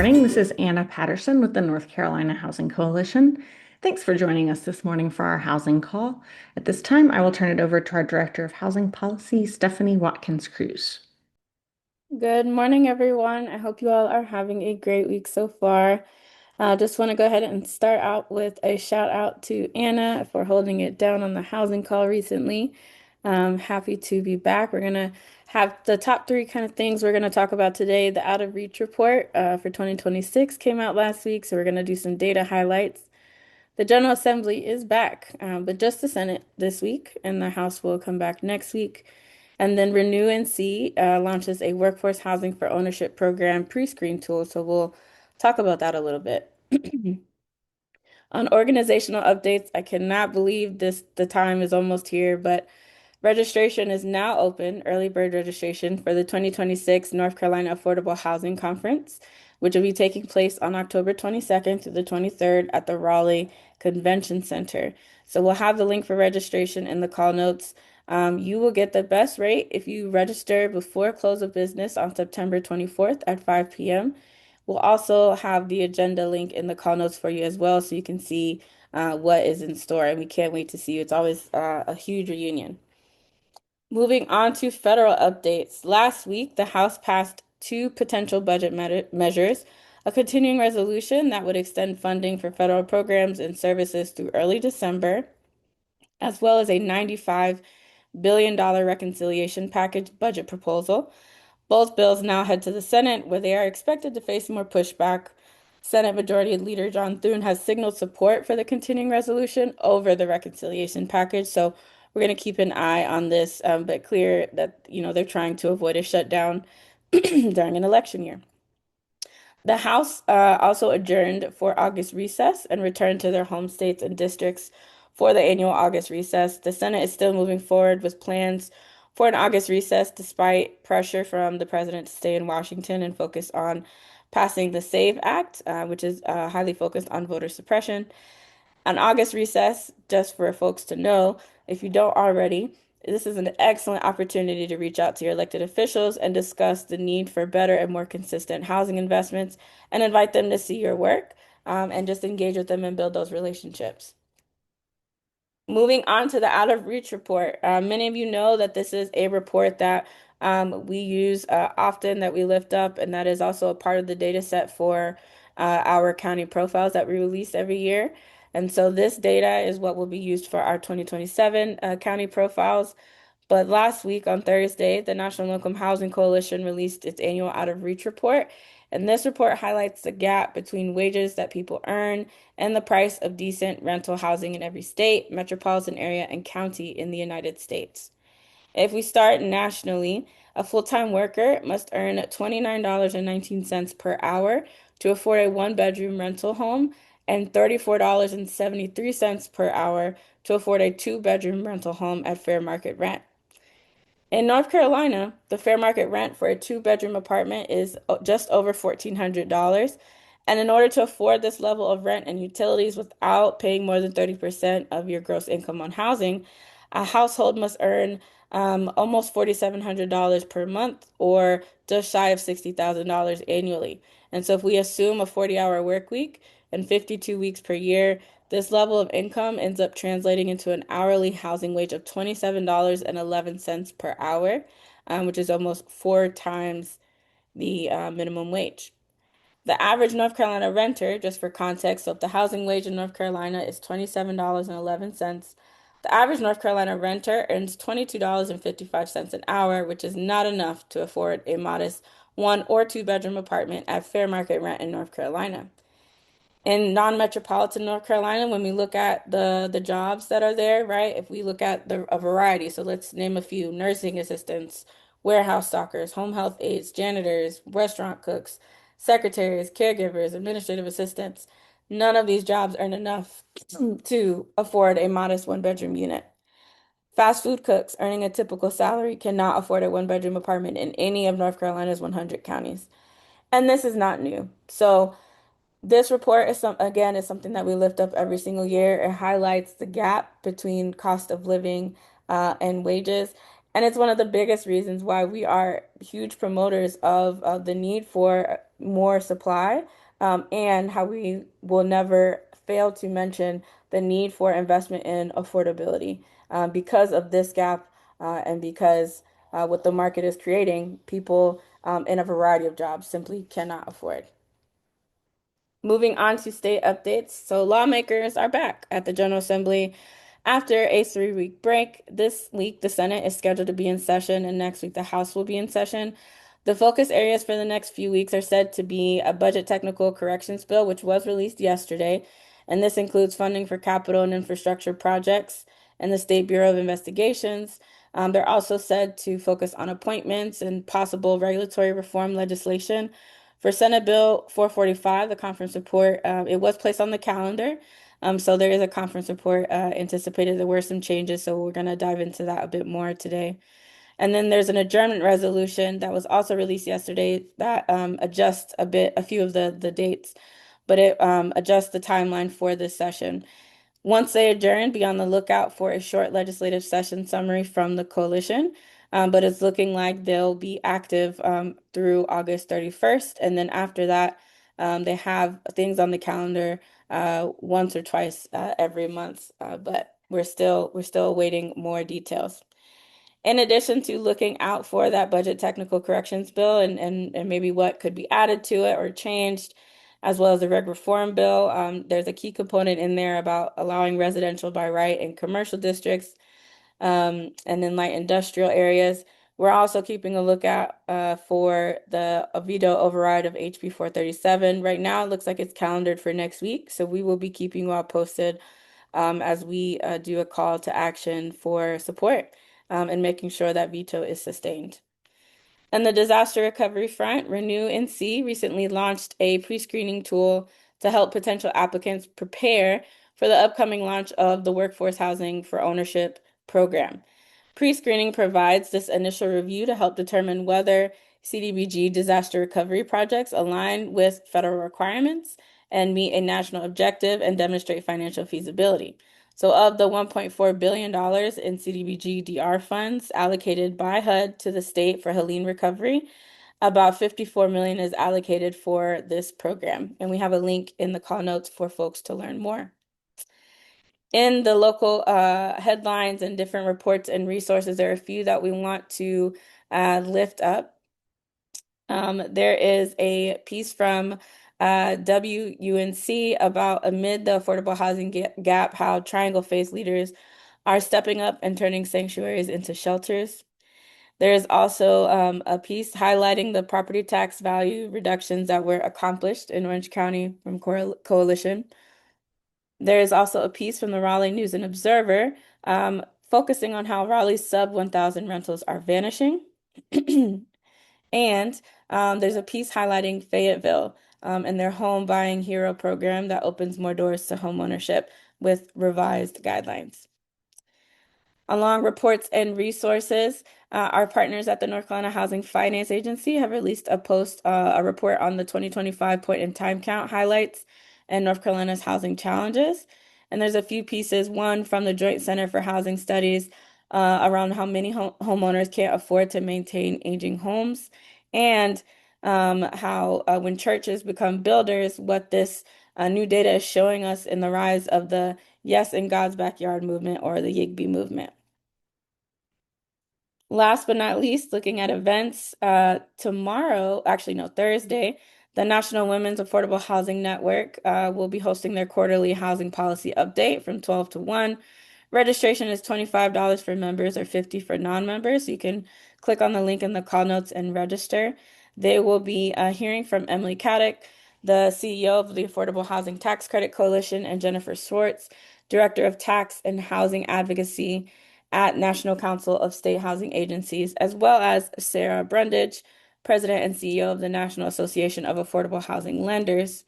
morning. This is Anna Patterson with the North Carolina Housing Coalition. Thanks for joining us this morning for our housing call. At this time, I will turn it over to our Director of Housing Policy, Stephanie Watkins-Cruz. Good morning, everyone. I hope you all are having a great week so far. Just want to go ahead and start out with a shout out to Anna for holding it down on the housing call recently. Happy to be back. We're going to have the top three kind of things we're going to talk about today. The Out of Reach report for 2026 came out last week, so we're going to do some data highlights. The General Assembly is back, but just the Senate this week, and the House will come back next week. And then Renew NC launches a workforce housing for ownership program pre-screen tool. So we'll talk about that a little bit. On organizational updates, I cannot believe the time is almost here, but registration is now open, early bird registration for the 2026 North Carolina Affordable Housing Conference, which will be taking place on October 22nd through the 23rd at the Raleigh Convention Center. So we'll have the link for registration in the call notes. You will get the best rate if you register before close of business on September 24th at 5 p.m. We'll also have the agenda link in the call notes for you as well, so you can see what is in store. And we can't wait to see you. It's always a huge reunion. Moving on to federal updates. Last week, the House passed two potential budget measures, a continuing resolution that would extend funding for federal programs and services through early December, as well as a $95 billion reconciliation package budget proposal. Both bills now head to the Senate, where they are expected to face more pushback. Senate Majority Leader John Thune has signaled support for the continuing resolution over the reconciliation package. So we're going to keep an eye on this, but clear that, they're trying to avoid a shutdown during an election year. The House also adjourned for August recess and returned to their home states and districts for the annual August recess. The Senate is still moving forward with plans for an August recess despite pressure from the president to stay in Washington and focus on passing the SAVE Act, which is highly focused on voter suppression. On August recess, just for folks to know, if you don't already, this is an excellent opportunity to reach out to your elected officials and discuss the need for better and more consistent housing investments and invite them to see your work, and just engage with them and build those relationships. Moving on to the Out of Reach report. Many of you know that this is a report that we use often, that we lift up, and that is also a part of the data set for our county profiles that we release every year. And so this data is what will be used for our 2027 county profiles. But last week on Thursday, the National Low Income Housing Coalition released its annual Out of Reach report. And this report highlights the gap between wages that people earn and the price of decent rental housing in every state, metropolitan area, and county in the United States. If we start nationally, a full-time worker must earn $29.19 per hour to afford a one-bedroom rental home and $34.73 per hour to afford a two-bedroom rental home at fair market rent. In North Carolina, the fair market rent for a two-bedroom apartment is just over $1,400. And in order to afford this level of rent and utilities without paying more than 30% of your gross income on housing, a household must earn almost $4,700 per month, or just shy of $60,000 annually. And so if we assume a 40-hour work week and 52 weeks per year, this level of income ends up translating into an hourly housing wage of $27.11 per hour, which is almost four times the minimum wage. The average North Carolina renter, just for context, so if the housing wage in North Carolina is $27.11, the average North Carolina renter earns $22.55 an hour, which is not enough to afford a modest one or two bedroom apartment at fair market rent in North Carolina. In non-metropolitan North Carolina, when we look at the jobs that are there, right? If we look at a variety, so let's name a few: nursing assistants, warehouse stockers, home health aides, janitors, restaurant cooks, secretaries, caregivers, administrative assistants. None of these jobs earn enough to afford a modest one-bedroom unit. Fast food cooks earning a typical salary cannot afford a one-bedroom apartment in any of North Carolina's 100 counties. And this is not new. So this report is something that we lift up every single year. It highlights the gap between cost of living and wages. And it's one of the biggest reasons why we are huge promoters of the need for more supply, and how we will never fail to mention the need for investment in affordability because of this gap and because what the market is creating, people in a variety of jobs simply cannot afford. Moving on to state updates. So, lawmakers are back at the General Assembly after a 3-week break. This week, the Senate is scheduled to be in session, and next week, the House will be in session. The focus areas for the next few weeks are said to be a budget technical corrections bill, which was released yesterday. And this includes funding for capital and infrastructure projects and the State Bureau of Investigations. They're also said to focus on appointments and possible regulatory reform legislation. For Senate Bill 445, the conference report, it was placed on the calendar. So there is a conference report anticipated. There were some changes, so we're going to dive into that a bit more today. And then there's an adjournment resolution that was also released yesterday that adjusts a few of the dates, but it adjusts the timeline for this session. Once they adjourn, be on the lookout for a short legislative session summary from the coalition. But it's looking like they'll be active through August 31st. And then after that, they have things on the calendar once or twice every month. But we're still awaiting more details. In addition to looking out for that budget technical corrections bill and maybe what could be added to it or changed, as well as the reg reform bill, there's a key component in there about allowing residential by right in commercial districts and then light industrial areas. We're also keeping a lookout for the veto override of HB 437. Right now, it looks like it's calendared for next week, so we will be keeping you all posted as we do a call to action for support and making sure that veto is sustained. On the disaster recovery front, Renew NC recently launched a pre-screening tool to help potential applicants prepare for the upcoming launch of the Workforce Housing for Ownership program. Pre-screening provides this initial review to help determine whether CDBG disaster recovery projects align with federal requirements and meet a national objective and demonstrate financial feasibility. So of the $1.4 billion in CDBG DR funds allocated by HUD to the state for Helene recovery, about 54 million is allocated for this program. And we have a link in the call notes for folks to learn more. In the local headlines and different reports and resources, there are a few that we want to lift up. There is a piece from WUNC about amid the affordable housing gap, how Triangle Faith leaders are stepping up and turning sanctuaries into shelters. There is also a piece highlighting the property tax value reductions that were accomplished in Orange County from Coalition. There is also a piece from the Raleigh News and Observer focusing on how Raleigh's sub 1,000 rentals are vanishing. And there's a piece highlighting Fayetteville and their home buying hero program that opens more doors to homeownership with revised guidelines. Along reports and resources, our partners at the North Carolina Housing Finance Agency have released a report on the 2025 point in time count highlights and North Carolina's housing challenges. And there's a few pieces, one from the Joint Center for Housing Studies around how many homeowners can't afford to maintain aging homes, and how when churches become builders, what this new data is showing us in the rise of the Yes in God's Backyard movement or the YIGBY movement. Last but not least, looking at events, tomorrow, actually no, Thursday, the National Women's Affordable Housing Network will be hosting their quarterly housing policy update from 12 to 1. Registration is $25 for members or $50 for non-members. You can click on the link in the call notes and register. They will be hearing from Emily Caddick, the CEO of the Affordable Housing Tax Credit Coalition, and Jennifer Swartz, Director of Tax and Housing Advocacy at National Council of State Housing Agencies, as well as Sarah Brundage, President and CEO of the National Association of Affordable Housing Lenders,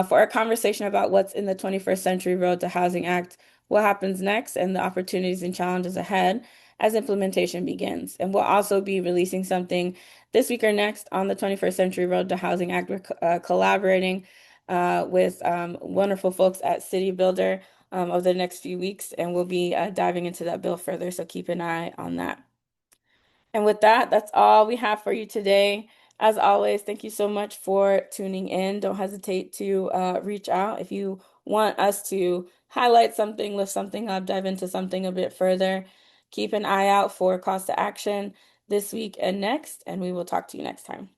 for a conversation about what's in the 21st Century Road to Housing Act, what happens next, and the opportunities and challenges ahead as implementation begins. And we'll also be releasing something this week or next on the 21st Century Road to Housing Act. We're collaborating with wonderful folks at City Builder over the next few weeks, and we'll be diving into that bill further, so keep an eye on that. And with that, that's all we have for you today. As always, thank you so much for tuning in. Don't hesitate to reach out if you want us to highlight something, lift something up, dive into something a bit further. Keep an eye out for calls to action this week and next, and we will talk to you next time.